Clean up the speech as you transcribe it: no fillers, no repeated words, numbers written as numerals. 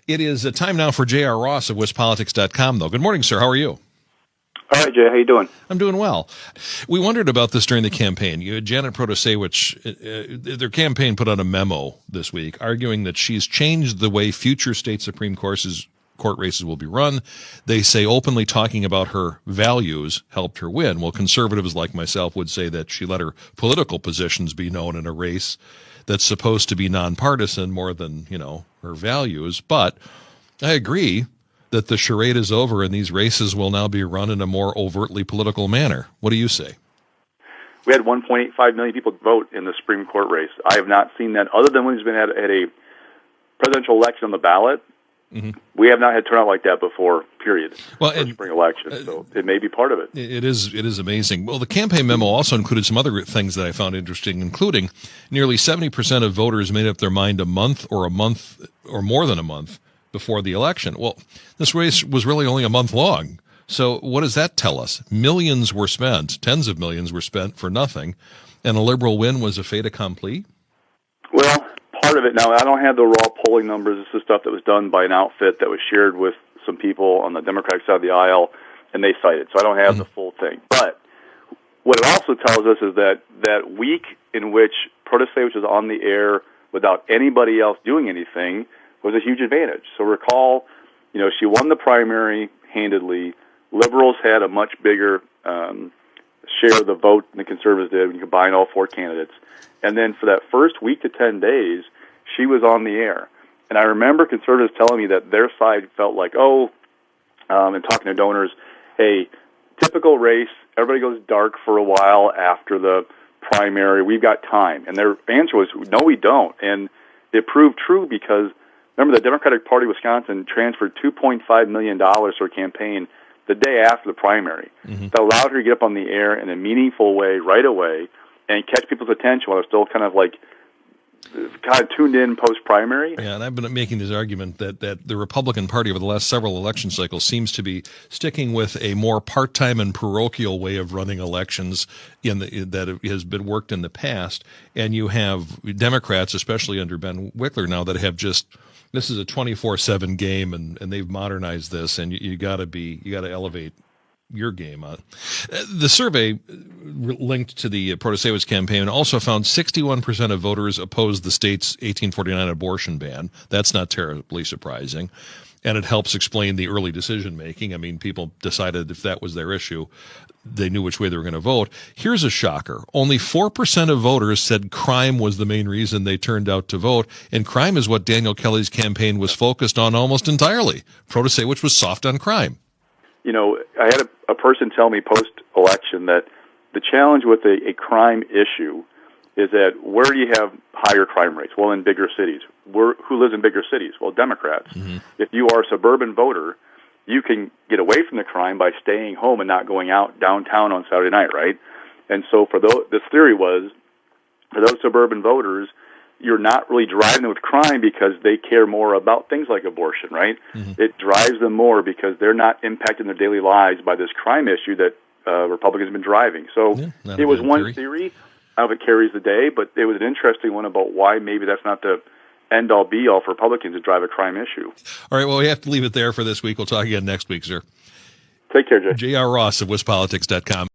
It is time now for J.R. Ross of WisPolitics.com, though. Good morning, sir. How are you? All right, Jay. How you doing? I'm doing well. We wondered about this during the campaign. You had Janet Protasewicz, their campaign put out a memo this week arguing that she's changed the way future state Supreme Court races will be run. They say openly talking about her values helped her win. Well, conservatives like myself would say that she let her political positions be known in a race that's supposed to be nonpartisan more than, her values. But I agree that the charade is over and these races will now be run in a more overtly political manner. What do you say? We had 1.85 million people vote in the Supreme Court race. I have not seen that other than when there's been had a presidential election on the ballot. Mm-hmm. We have not had turnout like that before, period. Well, for spring election, so it may be part of it. It is amazing. Well, the campaign memo also included some other things that I found interesting, including nearly 70% of voters made up their mind a month or more than a month before the election. Well, this race was really only a month long. So what does that tell us? Millions were spent, tens of millions were spent for nothing, and a liberal win was a fait accompli? Well, part of it. Now, I don't have the raw polling numbers. This is stuff that was done by an outfit that was shared with some people on the Democratic side of the aisle, and they cited. So I don't have the full thing. But what it also tells us is that that week in which Protasewicz was on the air without anybody else doing anything was a huge advantage. So recall, she won the primary handedly. Liberals had a much bigger share of the vote than the conservatives did when you combine all four candidates. And then for that first week to 10 days, she was on the air. And I remember conservatives telling me that their side felt like, and talking to donors, hey, typical race, everybody goes dark for a while after the primary, we've got time. And their answer was, no, we don't. And it proved true because, remember, the Democratic Party of Wisconsin transferred $2.5 million to her campaign the day after the primary. Mm-hmm. That allowed her to get up on the air in a meaningful way right away and catch people's attention while they're still kind of tuned in post-primary. Yeah, and I've been making this argument that the Republican Party over the last several election cycles seems to be sticking with a more part-time and parochial way of running elections that has been worked in the past. And you have Democrats, especially under Ben Wickler now, that have this is a 24/7 game, and they've modernized this, and you got to elevate your game on. The survey linked to the Protasewicz campaign also found 61% of voters opposed the state's 1849 abortion ban. That's not terribly surprising. And it helps explain the early decision-making. I mean, people decided if that was their issue, they knew which way they were going to vote. Here's a shocker. Only 4% of voters said crime was the main reason they turned out to vote, and crime is what Daniel Kelly's campaign was focused on almost entirely. Protasewicz was soft on crime. I had a person tell me post-election that the challenge with a crime issue is that where do you have higher crime rates? Well, in bigger cities. Who lives in bigger cities? Well, Democrats. Mm-hmm. If you are a suburban voter, you can get away from the crime by staying home and not going out downtown on Saturday night, right? And so this theory was, for those suburban voters, you're not really driving them with crime because they care more about things like abortion, right? Mm-hmm. It drives them more because they're not impacting their daily lives by this crime issue that Republicans have been driving. So it was one theory. I don't know if it carries the day, but it was an interesting one about why maybe that's not the end-all, be-all for Republicans to drive a crime issue. All right, well, we have to leave it there for this week. We'll talk again next week, sir. Take care, Jay. J.R. Ross of WisPolitics.com.